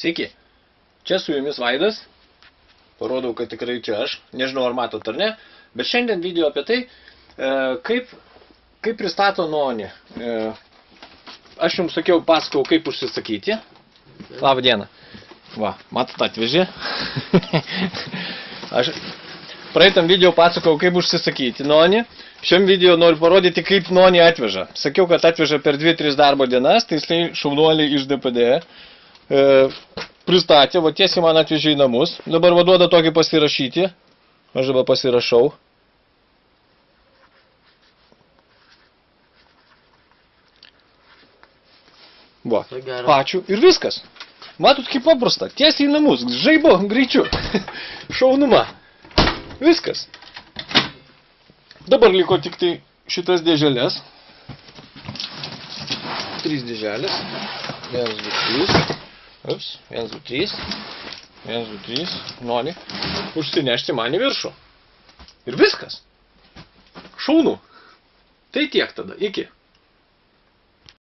Sveiki, čia su jumis Vaidas, parodau, kad tikrai čia aš, nežinau ar matot ar ne, bet šiandien video apie tai, kaip pristato Noni. Aš jums sakiau, pasakau, kaip užsisakyti. Labą dieną. Va, matot atvežė. Aš praeitam video pasakau, kaip užsisakyti Noni. Šiam video noriu parodyti, kaip Noni atveža. Sakiau, kad atveža per 2-3 darbo dienas, tai jisai šaunuoliai iš DPD pristatė, va tiesiai man atvežė į namus. Dabar vaduoda tokį pasirašyti. Aš dabar pasirašau. Va, ačiū ir viskas. Matot, kaip paprasta. Tiesiai į namus, žaibo, greičiu. Šaunuma. Viskas. Dabar liko tik tai šitas dėželės. 3 dėželės. 1, 2, 3. Ups, 1, 2, 3. 1, 2, 3. Noni. Užsinešti man į viršų. Ir viskas. Šaunu. Tai tiek tada. Iki.